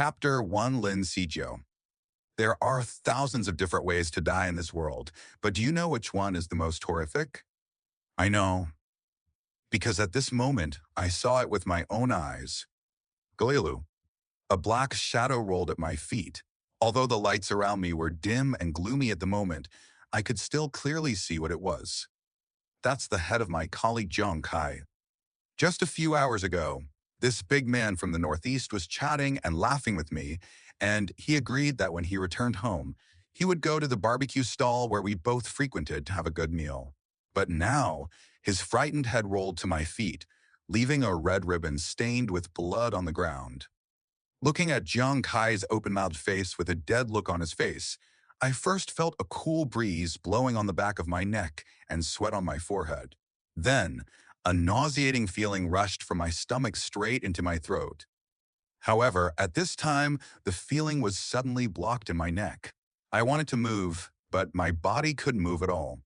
Chapter 1 Lin Sijio. There are thousands of different ways to die in this world, but do you know which one is the most horrific? I know, because at this moment, I saw it with my own eyes. Galilu. A black shadow rolled at my feet. Although the lights around me were dim and gloomy at the moment, I could still clearly see what it was. That's the head of my colleague Jiang Kai. Just a few hours ago, this big man from the Northeast was chatting and laughing with me, and he agreed that when he returned home, he would go to the barbecue stall where we both frequented to have a good meal. But now, his frightened head rolled to my feet, leaving a red ribbon stained with blood on the ground. Looking at Jiang Kai's open-mouthed face with a dead look on his face, I first felt a cool breeze blowing on the back of my neck and sweat on my forehead. Then, a nauseating feeling rushed from my stomach straight into my throat. However, at this time, the feeling was suddenly blocked in my neck. I wanted to move, but my body couldn't move at all.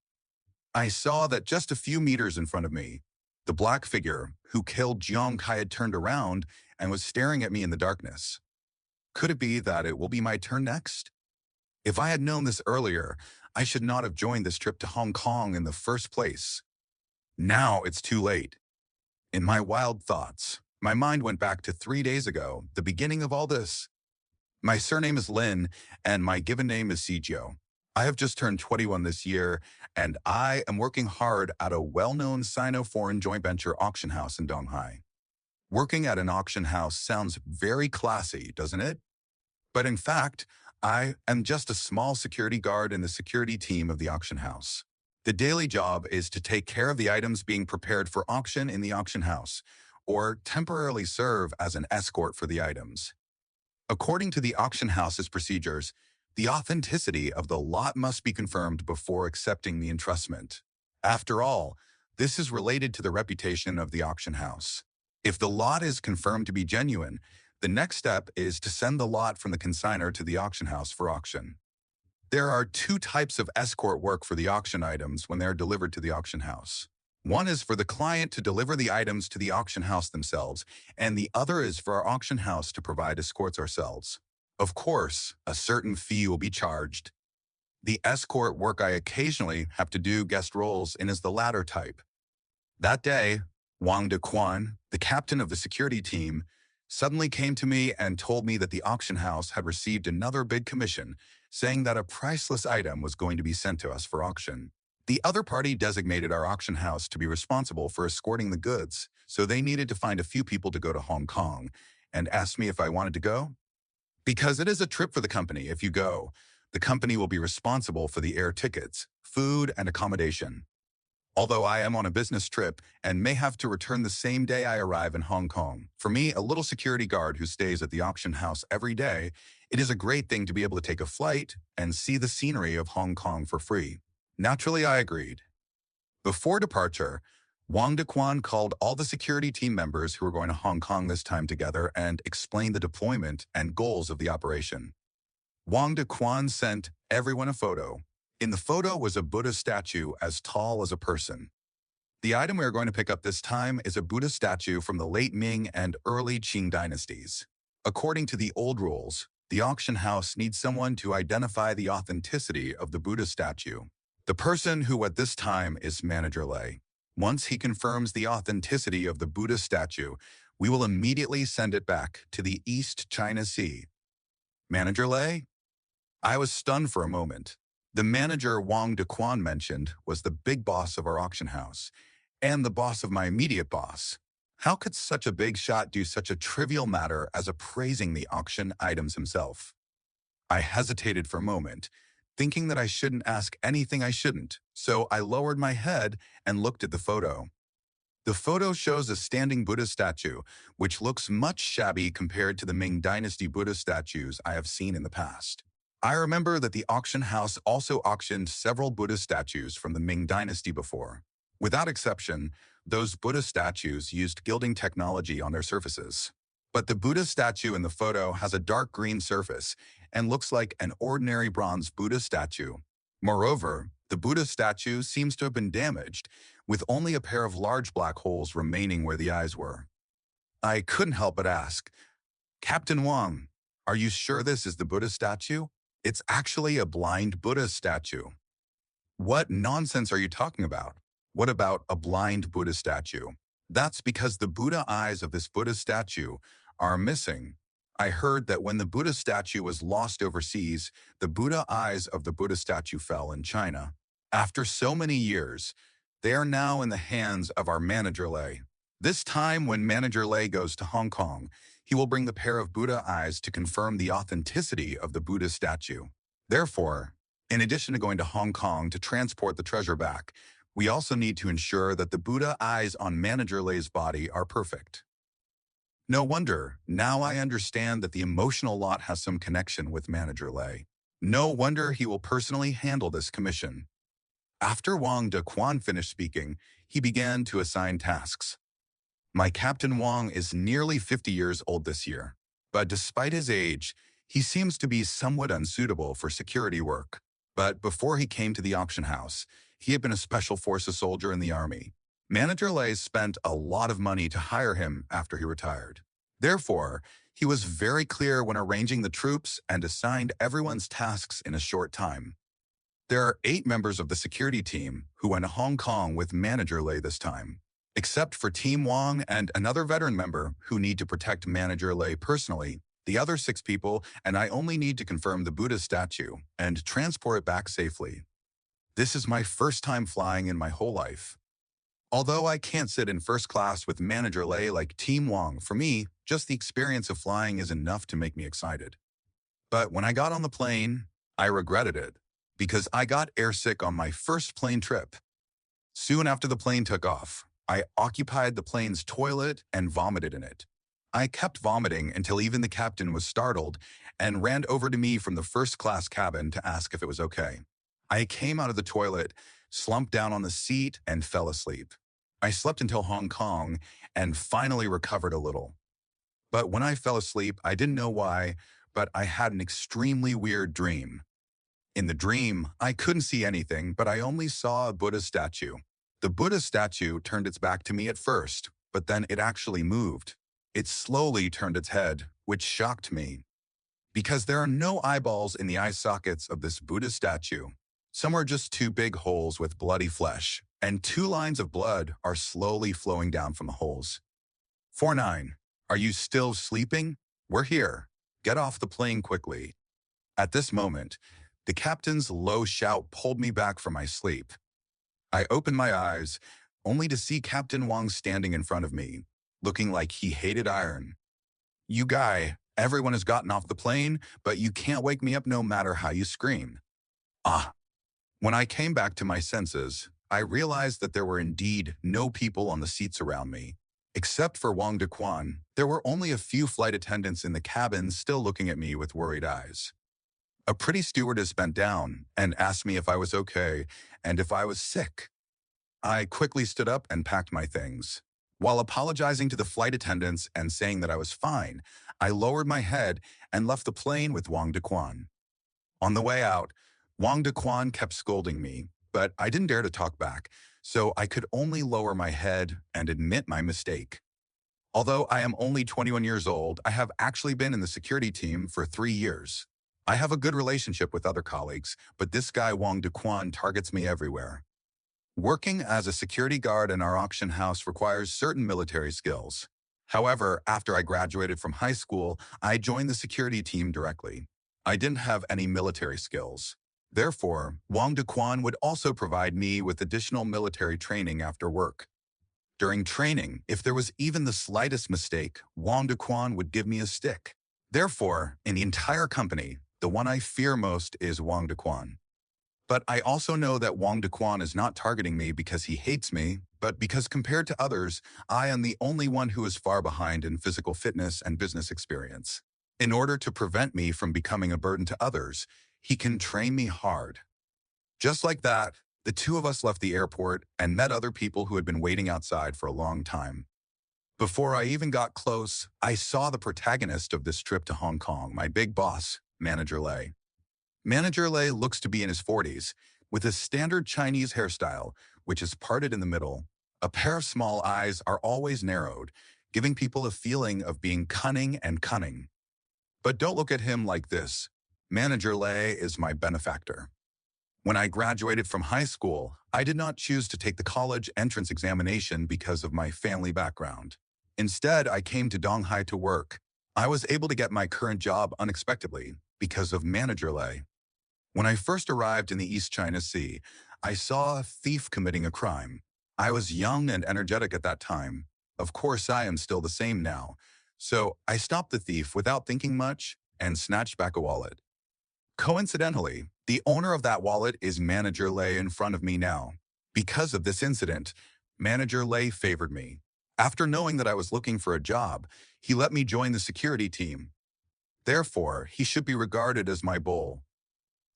I saw that just a few meters in front of me, the black figure who killed Jiang Kai had turned around and was staring at me in the darkness. Could it be that it will be my turn next? If I had known this earlier, I should not have joined this trip to Hong Kong in the first place. Now it's too late. In my wild thoughts, my mind went back to 3 days ago, the beginning of all this. My surname is Lin, and my given name is Sijio. I have just turned 21 this year, and I am working hard at a well-known Sino-foreign joint venture auction house in Donghai. Working at an auction house sounds very classy, doesn't it? But in fact, I am just a small security guard in the security team of the auction house. The daily job is to take care of the items being prepared for auction in the auction house, or temporarily serve as an escort for the items. According to the auction house's procedures, the authenticity of the lot must be confirmed before accepting the entrustment. After all, this is related to the reputation of the auction house. If the lot is confirmed to be genuine, the next step is to send the lot from the consignor to the auction house for auction. There are two types of escort work for the auction items when they are delivered to the auction house. One is for the client to deliver the items to the auction house themselves, and the other is for our auction house to provide escorts ourselves. Of course, a certain fee will be charged. The escort work I occasionally have to do guest roles in is the latter type. That day, Wang Dequan, the captain of the security team, suddenly came to me and told me that the auction house had received another big commission, saying that a priceless item was going to be sent to us for auction. The other party designated our auction house to be responsible for escorting the goods, so they needed to find a few people to go to Hong Kong, and asked me if I wanted to go. Because it is a trip for the company, if you go, the company will be responsible for the air tickets, food, and accommodation. Although I am on a business trip and may have to return the same day I arrive in Hong Kong, for me, a little security guard who stays at the auction house every day, it is a great thing to be able to take a flight and see the scenery of Hong Kong for free. Naturally, I agreed. Before departure, Wang Dequan called all the security team members who were going to Hong Kong this time together and explained the deployment and goals of the operation. Wang Dequan sent everyone a photo. In the photo was a Buddha statue as tall as a person. The item we are going to pick up this time is a Buddha statue from the late Ming and early Qing dynasties. According to the old rules, the auction house needs someone to identify the authenticity of the Buddha statue. The person who at this time is Manager Lei. Once he confirms the authenticity of the Buddha statue, we will immediately send it back to the East China Sea. Manager Lei? I was stunned for a moment. The manager Wang Dequan mentioned was the big boss of our auction house, and the boss of my immediate boss. How could such a big shot do such a trivial matter as appraising the auction items himself? I hesitated for a moment, thinking that I shouldn't ask anything I shouldn't, so I lowered my head and looked at the photo. The photo shows a standing Buddha statue, which looks much shabby compared to the Ming Dynasty Buddha statues I have seen in the past. I remember that the auction house also auctioned several Buddha statues from the Ming Dynasty before. Without exception, those Buddha statues used gilding technology on their surfaces. But the Buddha statue in the photo has a dark green surface and looks like an ordinary bronze Buddha statue. Moreover, the Buddha statue seems to have been damaged, with only a pair of large black holes remaining where the eyes were. I couldn't help but ask, "Captain Wang, Are you sure this is the Buddha statue? It's actually a blind Buddha statue. What nonsense are you talking about? What about a blind Buddha statue? That's because the Buddha eyes of this Buddha statue are missing. I heard that when the Buddha statue was lost overseas, the Buddha eyes of the Buddha statue fell in China. After so many years, they are now in the hands of our manager Lei. This time when manager Lei goes to Hong Kong, he will bring the pair of Buddha eyes to confirm the authenticity of the Buddha statue. Therefore, in addition to going to Hong Kong to transport the treasure back, we also need to ensure that the Buddha eyes on Manager Lei's body are perfect. No wonder, now I understand that the emotional lot has some connection with Manager Lei. No wonder he will personally handle this commission. After Wang Dequan finished speaking, he began to assign tasks. My Captain Wang is nearly 50 years old this year, but despite his age, he seems to be somewhat unsuitable for security work. But before he came to the auction house, he had been a Special Forces soldier in the Army. Manager Lei spent a lot of money to hire him after he retired. Therefore, he was very clear when arranging the troops and assigned everyone's tasks in a short time. There are 8 members of the security team who went to Hong Kong with Manager Lei this time, except for Team Wang and another veteran member who need to protect Manager Lei personally. The other 6 people, and I only need to confirm the Buddha statue and transport it back safely. This is my first time flying in my whole life. Although I can't sit in first class with Manager Lei like Team Wang, for me, just the experience of flying is enough to make me excited. But when I got on the plane, I regretted it, because I got airsick on my first plane trip. Soon after the plane took off, I occupied the plane's toilet and vomited in it. I kept vomiting until even the captain was startled and ran over to me from the first-class cabin to ask if it was okay. I came out of the toilet, slumped down on the seat, and fell asleep. I slept until Hong Kong and finally recovered a little. But when I fell asleep, I didn't know why, but I had an extremely weird dream. In the dream, I couldn't see anything, but I only saw a Buddha statue. The Buddha statue turned its back to me at first, but then it actually moved. It slowly turned its head, which shocked me. Because there are no eyeballs in the eye sockets of this Buddha statue. Some are just 2 big holes with bloody flesh, and 2 lines of blood are slowly flowing down from the holes. 49. Are you still sleeping? We're here. Get off the plane quickly. At this moment, the captain's low shout pulled me back from my sleep. I opened my eyes, only to see Captain Wang standing in front of me, looking like he hated iron. You guy, everyone has gotten off the plane, but you can't wake me up no matter how you scream. Ah. When I came back to my senses, I realized that there were indeed no people on the seats around me. Except for Wang Dequan, there were only a few flight attendants in the cabin still looking at me with worried eyes. A pretty stewardess bent down and asked me if I was okay and if I was sick. I quickly stood up and packed my things. While apologizing to the flight attendants and saying that I was fine, I lowered my head and left the plane with Wang Dequan. On the way out, Wang Dequan kept scolding me, but I didn't dare to talk back, so I could only lower my head and admit my mistake. Although I am only 21 years old, I have actually been in the security team for 3 years. I have a good relationship with other colleagues, but this guy Wang Dequan targets me everywhere. Working as a security guard in our auction house requires certain military skills. However, after I graduated from high school, I joined the security team directly. I didn't have any military skills. Therefore, Wang Dequan would also provide me with additional military training after work. During training, if there was even the slightest mistake, Wang Dequan would give me a stick. Therefore, in the entire company, the one I fear most is Wang Dequan. But I also know that Wang Dequan is not targeting me because he hates me, but because compared to others, I am the only one who is far behind in physical fitness and business experience. In order to prevent me from becoming a burden to others, he can train me hard. Just like that, the 2 of us left the airport and met other people who had been waiting outside for a long time. Before I even got close, I saw the protagonist of this trip to Hong Kong, my big boss, Manager Lei. Manager Lei looks to be in his 40s, with a standard Chinese hairstyle, which is parted in the middle. A pair of small eyes are always narrowed, giving people a feeling of being cunning and cunning. But don't look at him like this. Manager Lei is my benefactor. When I graduated from high school, I did not choose to take the college entrance examination because of my family background. Instead, I came to Donghai to work. I was able to get my current job unexpectedly because of Manager Lei. When I first arrived in the East China Sea, I saw a thief committing a crime. I was young and energetic at that time. Of course, I am still the same now. So I stopped the thief without thinking much and snatched back a wallet. Coincidentally, the owner of that wallet is Manager Lei in front of me now. Because of this incident, Manager Lei favored me. After knowing that I was looking for a job, he let me join the security team. Therefore, he should be regarded as my bull.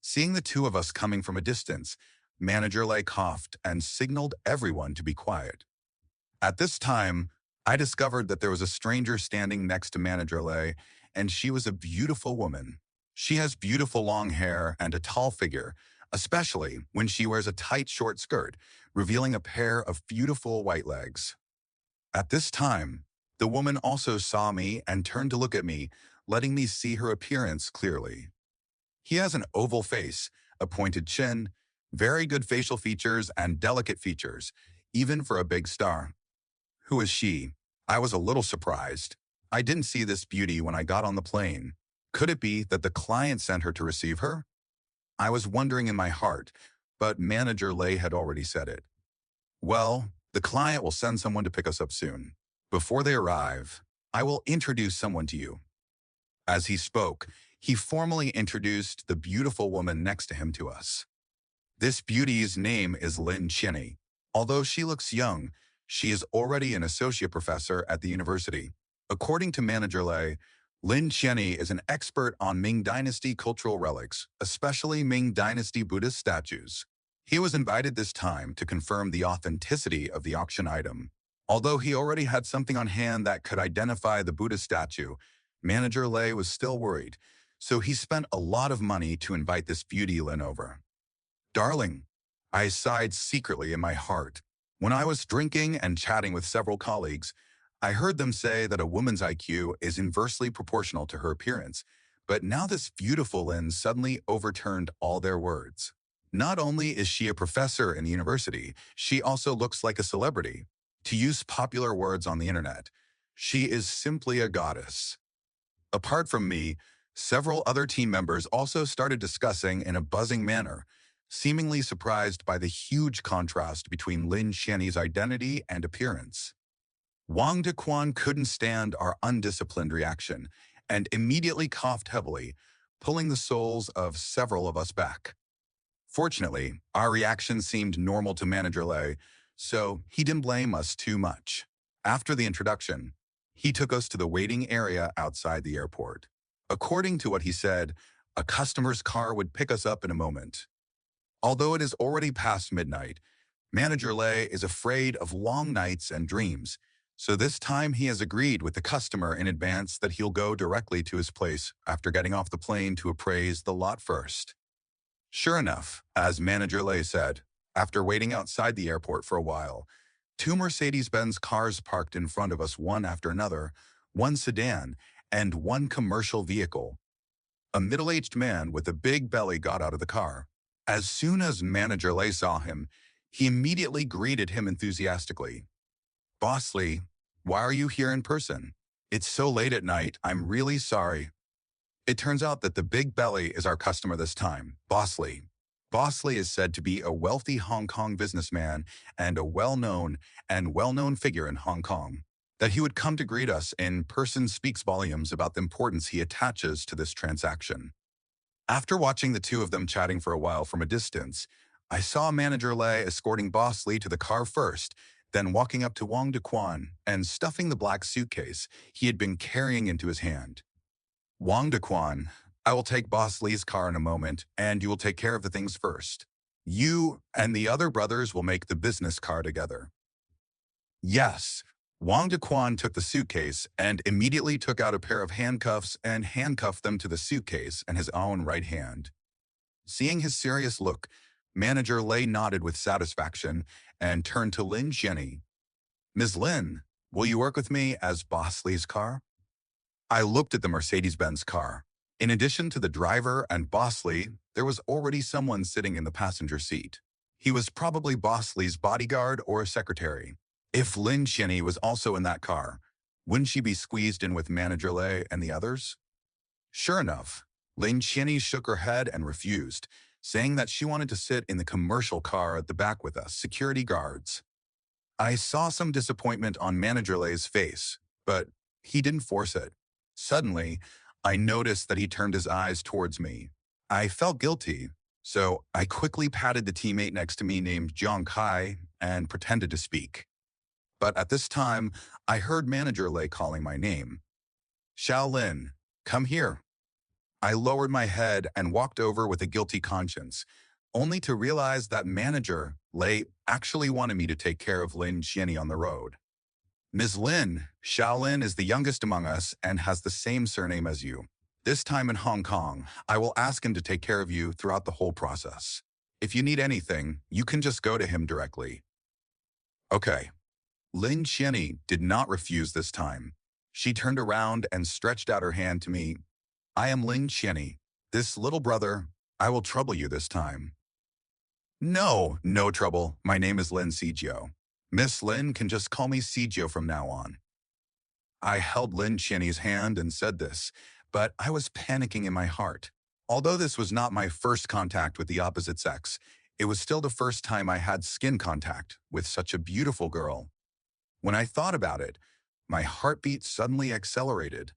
Seeing the two of us coming from a distance, Manager Lei coughed and signaled everyone to be quiet. At this time, I discovered that there was a stranger standing next to Manager Lei, and she was a beautiful woman. She has beautiful long hair and a tall figure, especially when she wears a tight short skirt, revealing a pair of beautiful white legs. At this time, the woman also saw me and turned to look at me, letting me see her appearance clearly. He has an oval face, a pointed chin, very good facial features and delicate features, even for a big star. Who is she? I was a little surprised. I didn't see this beauty when I got on the plane. Could it be that the client sent her to receive her? I was wondering in my heart, but Manager Lei had already said it. Well, the client will send someone to pick us up soon. Before they arrive, I will introduce someone to you. As he spoke, he formally introduced the beautiful woman next to him to us. This beauty's name is Lin Qianni. Although she looks young, she is already an associate professor at the university. According to Manager Lei, Lin Qianni is an expert on Ming Dynasty cultural relics, especially Ming Dynasty Buddhist statues. He was invited this time to confirm the authenticity of the auction item. Although he already had something on hand that could identify the Buddha statue, Manager Lei was still worried, so he spent a lot of money to invite this beauty Lin over. Darling, I sighed secretly in my heart. When I was drinking and chatting with several colleagues, I heard them say that a woman's IQ is inversely proportional to her appearance, but now this beautiful Lin suddenly overturned all their words. Not only is she a professor in the university, she also looks like a celebrity. To use popular words on the internet, she is simply a goddess. Apart from me, several other team members also started discussing in a buzzing manner, seemingly surprised by the huge contrast between Lin Qianni's identity and appearance. Wang Dequan couldn't stand our undisciplined reaction and immediately coughed heavily, pulling the souls of several of us back. Fortunately, our reaction seemed normal to Manager Lei, so he didn't blame us too much. After the introduction, he took us to the waiting area outside the airport. According to what he said, a customer's car would pick us up in a moment. Although it is already past midnight, Manager Lei is afraid of long nights and dreams, so this time he has agreed with the customer in advance that he'll go directly to his place after getting off the plane to appraise the lot first. Sure enough, as Manager Lei said, after waiting outside the airport for a while, two Mercedes-Benz cars parked in front of us one after another, one sedan, and one commercial vehicle. A middle-aged man with a big belly got out of the car. As soon as Manager Lei saw him, he immediately greeted him enthusiastically. "Boss Lee, why are you here in person? It's so late at night, I'm really sorry." It turns out that the big belly is our customer this time, Boss Lee. Boss Lee is said to be a wealthy Hong Kong businessman and a well-known figure in Hong Kong. That he would come to greet us in person speaks volumes about the importance he attaches to this transaction. After watching the two of them chatting for a while from a distance, I saw Manager Lei escorting Boss Lee to the car first, then walking up to Wang Dequan and stuffing the black suitcase he had been carrying into his hand. "Wang Dequan, I will take Boss Lee's car in a moment, and you will take care of the things first. You and the other brothers will make the business car together." Yes. Wang Dequan took the suitcase and immediately took out a pair of handcuffs and handcuffed them to the suitcase in his own right hand. Seeing his serious look, Manager Lei nodded with satisfaction and turned to Lin Qianni. "Ms. Lin, will you work with me as Boss Lee's car?" I looked at the Mercedes-Benz car. In addition to the driver and Boss Lee, there was already someone sitting in the passenger seat. He was probably Boss Lee's bodyguard or secretary. If Lin Cheney was also in that car, wouldn't she be squeezed in with Manager Lei and the others? Sure enough, Lin Cheney shook her head and refused, saying that she wanted to sit in the commercial car at the back with us security guards. I saw some disappointment on Manager Lei's face, but he didn't force it. Suddenly, I noticed that he turned his eyes towards me. I felt guilty, so I quickly patted the teammate next to me named Jiang Kai and pretended to speak. But at this time, I heard Manager Lei calling my name. Shaolin, come here. I lowered my head and walked over with a guilty conscience, only to realize that Manager Lei actually wanted me to take care of Lin Cheney on the road. Ms. Lin, Shaolin is the youngest among us and has the same surname as you. This time in Hong Kong, I will ask him to take care of you throughout the whole process. If you need anything, you can just go to him directly. Okay. Lin Cheney did not refuse this time. She turned around and stretched out her hand to me. I am Lin Cheney. This little brother, I will trouble you this time. No, no trouble. My name is Lin Sijio. Miss Lin can just call me Sijio from now on. I held Lin Cheney's hand and said this, but I was panicking in my heart. Although this was not my first contact with the opposite sex, it was still the first time I had skin contact with such a beautiful girl. When I thought about it, my heartbeat suddenly accelerated.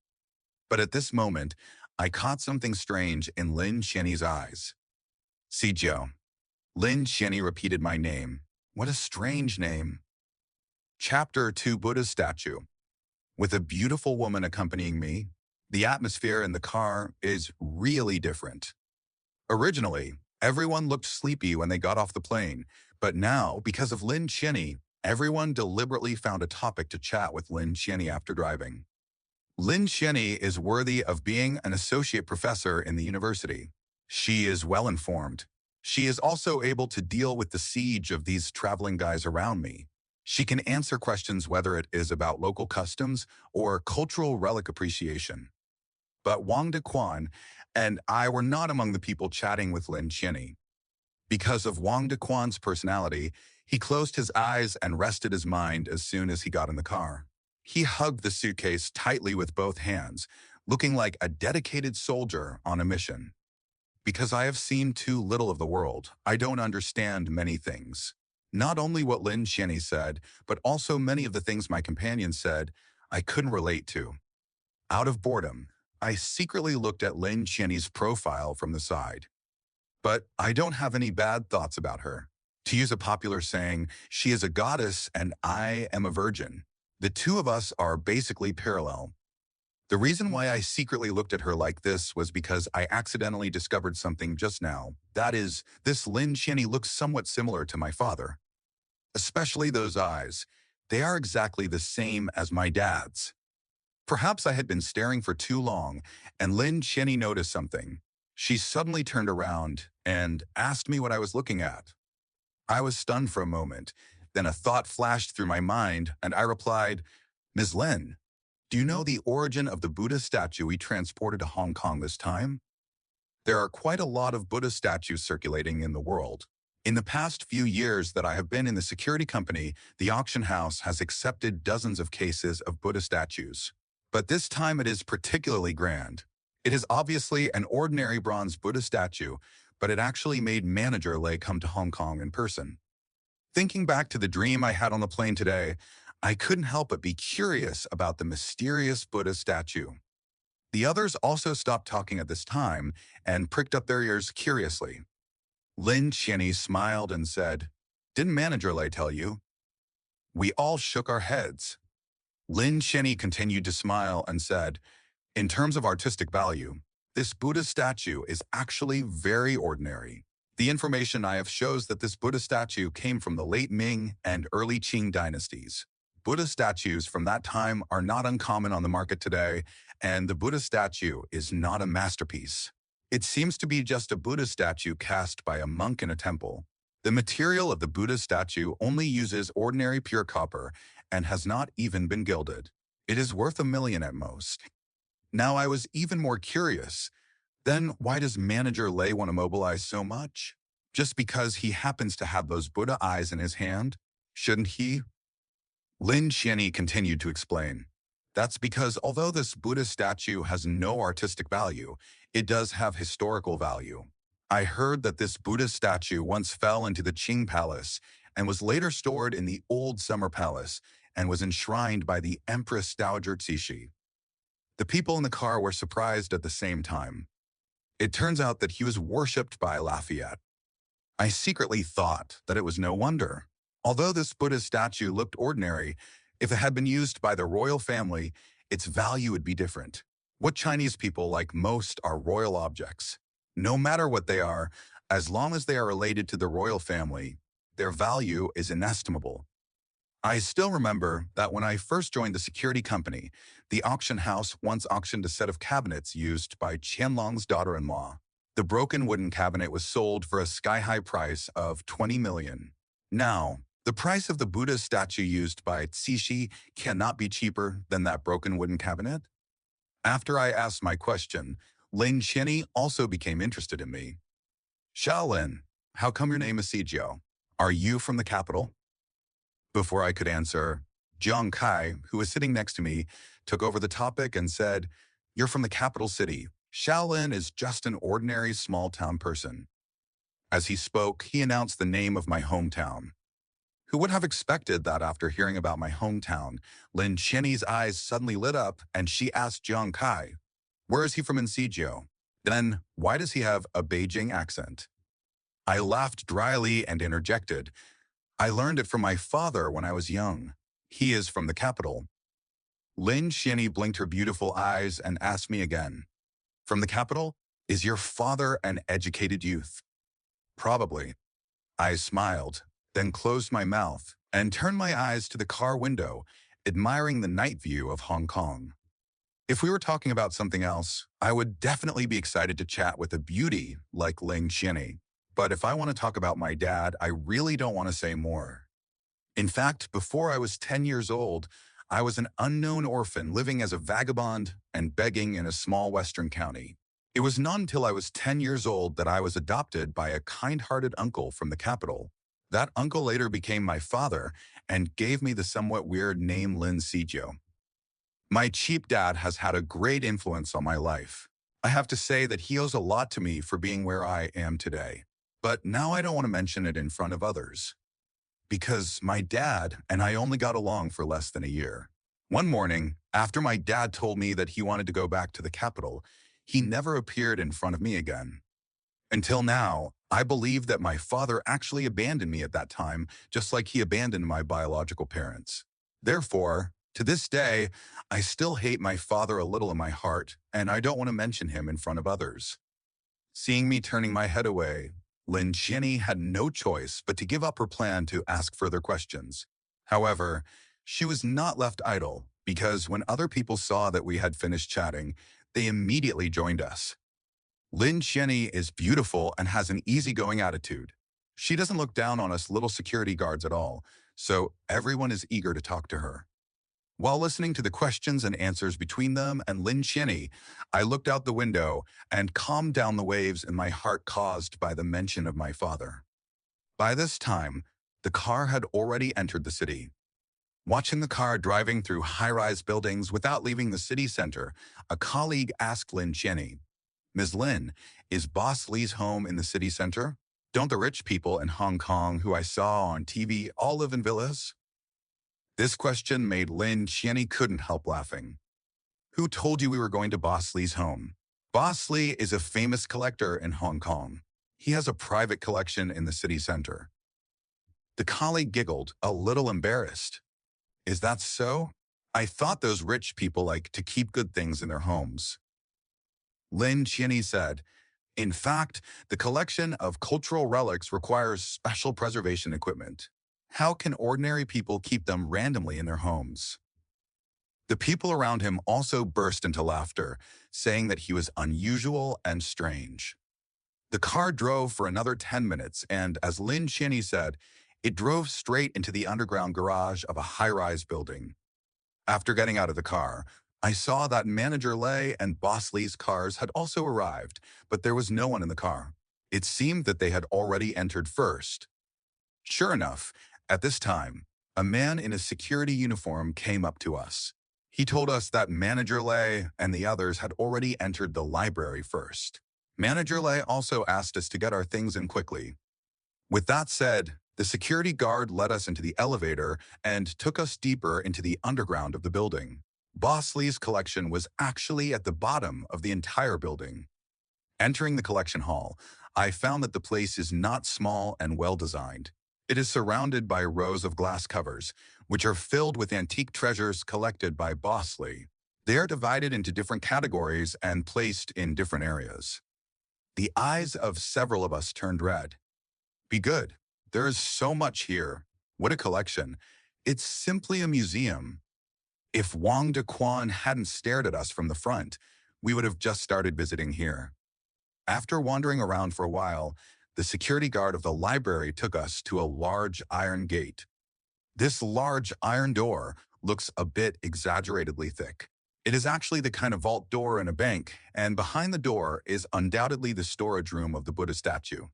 But at this moment, I caught something strange in Lin Cheney's eyes. Sijio. Lin Cheney repeated my name. What a strange name. Chapter 2 Buddha Statue. With a beautiful woman accompanying me, the atmosphere in the car is really different. Originally, everyone looked sleepy when they got off the plane, but now, because of Lin Cheney, everyone deliberately found a topic to chat with Lin Cheney after driving. Lin Cheney is worthy of being an associate professor in the university. She is well-informed. She is also able to deal with the siege of these traveling guys around me. She can answer questions whether it is about local customs or cultural relic appreciation. But Wang Dequan and I were not among the people chatting with Lin Cheney. Because of Wang Dequan's personality, he closed his eyes and rested his mind as soon as he got in the car. He hugged the suitcase tightly with both hands, looking like a dedicated soldier on a mission. Because I have seen too little of the world, I don't understand many things. Not only what Lin Cheney said, but also many of the things my companions said I couldn't relate to. Out of boredom, I secretly looked at Lin Cheney's profile from the side. But I don't have any bad thoughts about her. To use a popular saying, she is a goddess and I am a virgin. The two of us are basically parallel. The reason why I secretly looked at her like this was because I accidentally discovered something just now. That is, this Lin Cheney looks somewhat similar to my father. Especially those eyes. They are exactly the same as my dad's. Perhaps I had been staring for too long, and Lin Cheney noticed something. She suddenly turned around and asked me what I was looking at. I was stunned for a moment. Then a thought flashed through my mind, and I replied, Ms. Lin, do you know the origin of the Buddha statue we transported to Hong Kong this time? There are quite a lot of Buddha statues circulating in the world. In the past few years that I have been in the security company, the auction house has accepted dozens of cases of Buddha statues. But this time it is particularly grand. It is obviously an ordinary bronze Buddha statue, but it actually made Manager Lei come to Hong Kong in person. Thinking back to the dream I had on the plane today, I couldn't help but be curious about the mysterious Buddha statue. The others also stopped talking at this time and pricked up their ears curiously. Lin Cheney smiled and said, Didn't Manager Lei tell you? We all shook our heads. Lin Cheney continued to smile and said, In terms of artistic value, this Buddha statue is actually very ordinary. The information I have shows that this Buddha statue came from the late Ming and early Qing dynasties. Buddha statues from that time are not uncommon on the market today, and the Buddha statue is not a masterpiece. It seems to be just a Buddha statue cast by a monk in a temple. The material of the Buddha statue only uses ordinary pure copper and has not even been gilded. It is worth $1 million at most. Now I was even more curious. Then why does manager Lei want to mobilize so much? Just because he happens to have those Buddha eyes in his hand? Shouldn't he? Lin Xianyi continued to explain. That's because although this Buddha statue has no artistic value, it does have historical value. I heard that this Buddha statue once fell into the Qing Palace and was later stored in the Old Summer Palace and was enshrined by the Empress Dowager Cixi. The people in the car were surprised at the same time. It turns out that he was worshipped by Lafayette. I secretly thought that it was no wonder. Although this Buddha statue looked ordinary, if it had been used by the royal family, its value would be different. What Chinese people like most are royal objects. No matter what they are, as long as they are related to the royal family, their value is inestimable. I still remember that when I first joined the security company, the auction house once auctioned a set of cabinets used by Qianlong's daughter-in-law. The broken wooden cabinet was sold for a sky-high price of 20 million. Now, the price of the Buddha statue used by Cixi cannot be cheaper than that broken wooden cabinet. After I asked my question, Lin Xianyi also became interested in me. Shaolin, how come your name is Sijio? Are you from the capital? Before I could answer, Jiang Kai, who was sitting next to me, took over the topic and said, "You're from the capital city. Shaolin is just an ordinary small-town person." As he spoke, he announced the name of my hometown. Who would have expected that after hearing about my hometown, Lin Xianyi's eyes suddenly lit up and she asked Jiang Kai, "Where is he from in Sijio? Then, why does he have a Beijing accent?" I laughed dryly and interjected, "I learned it from my father when I was young. He is from the capital." Lin Xianyi blinked her beautiful eyes and asked me again, "From the capital? Is your father an educated youth?" "Probably." I smiled, then closed my mouth and turned my eyes to the car window, admiring the night view of Hong Kong. If we were talking about something else, I would definitely be excited to chat with a beauty like Lin Xianyi. But if I want to talk about my dad, I really don't want to say more. In fact, before I was 10 years old, I was an unknown orphan living as a vagabond and begging in a small western county. It was not until I was 10 years old that I was adopted by a kind-hearted uncle from the capital. That uncle later became my father and gave me the somewhat weird name Lin Sijio. My cheap dad has had a great influence on my life. I have to say that he owes a lot to me for being where I am today. But now I don't want to mention it in front of others. Because my dad and I only got along for less than a year. One morning, after my dad told me that he wanted to go back to the capital, he never appeared in front of me again. Until now, I believe that my father actually abandoned me at that time, just like he abandoned my biological parents. Therefore, to this day, I still hate my father a little in my heart, and I don't want to mention him in front of others. Seeing me turning my head away, Lin Xianyi had no choice but to give up her plan to ask further questions. However, she was not left idle, because when other people saw that we had finished chatting, they immediately joined us. Lin Xianyi is beautiful and has an easygoing attitude. She doesn't look down on us little security guards at all, so everyone is eager to talk to her. While listening to the questions and answers between them and Lin Xianyi, I looked out the window and calmed down the waves in my heart caused by the mention of my father. By this time, the car had already entered the city. Watching the car driving through high-rise buildings without leaving the city center, a colleague asked Lin Xianyi, "Ms. Lin, is Boss Lee's home in the city center? Don't the rich people in Hong Kong who I saw on TV all live in villas?" This question made Lin Xianyi couldn't help laughing. "Who told you we were going to Boss Lee's home?" Boss Lee is a famous collector in Hong Kong. He has a private collection in the city center. The colleague giggled, a little embarrassed. "Is that so? I thought those rich people like to keep good things in their homes." Lin Xianyi said, "In fact, the collection of cultural relics requires special preservation equipment. How can ordinary people keep them randomly in their homes?" The people around him also burst into laughter, saying that he was unusual and strange. The car drove for another 10 minutes, and as Lin Xianyi said, it drove straight into the underground garage of a high-rise building. After getting out of the car, I saw that Manager Lei and Boss Lee's cars had also arrived, but there was no one in the car. It seemed that they had already entered first. Sure enough, at this time, a man in a security uniform came up to us. He told us that Manager Lei and the others had already entered the library first. Manager Lei also asked us to get our things in quickly. With that said, the security guard led us into the elevator and took us deeper into the underground of the building. Boss Lee's collection was actually at the bottom of the entire building. Entering the collection hall, I found that the place is not small and well-designed. It is surrounded by rows of glass covers, which are filled with antique treasures collected by Boss Lee. They are divided into different categories and placed in different areas. The eyes of several of us turned red. Be good. There is so much here. What a collection. It's simply a museum. If Wang Dequan hadn't stared at us from the front, we would have just started visiting here. After wandering around for a while, the security guard of the library took us to a large iron gate. This large iron door looks a bit exaggeratedly thick. It is actually the kind of vault door in a bank, and behind the door is undoubtedly the storage room of the Buddha statue.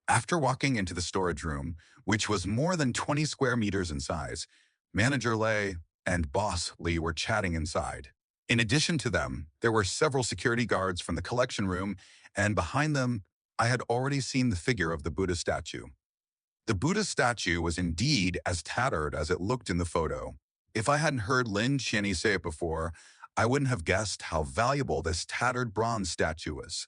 After walking into the storage room, which was more than 20 square meters in size, Manager Lei and Boss Lee were chatting inside. In addition to them, there were several security guards from the collection room, and behind them, I had already seen the figure of the Buddha statue. The Buddha statue was indeed as tattered as it looked in the photo. If I hadn't heard Lin Qianyi say it before, I wouldn't have guessed how valuable this tattered bronze statue was.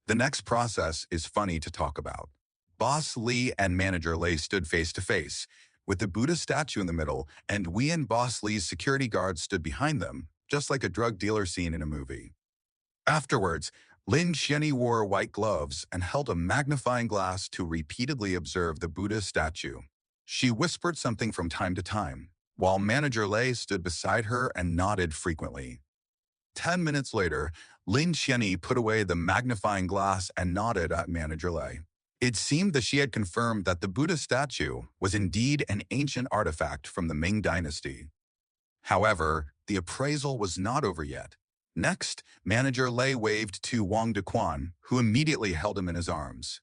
The next process is funny to talk about. Boss Lee and Manager Lei stood face to face, with the Buddha statue in the middle, and we and Boss Lee's security guards stood behind them, just like a drug dealer scene in a movie. Afterwards, Lin Qianyi wore white gloves and held a magnifying glass to repeatedly observe the Buddha statue. She whispered something from time to time, while Manager Lei stood beside her and nodded frequently. 10 minutes later, Lin Qianyi put away the magnifying glass and nodded at Manager Lei. It seemed that she had confirmed that the Buddha statue was indeed an ancient artifact from the Ming Dynasty. However, the appraisal was not over yet. Next, Manager Lei waved to Wang Dequan, who immediately held him in his arms.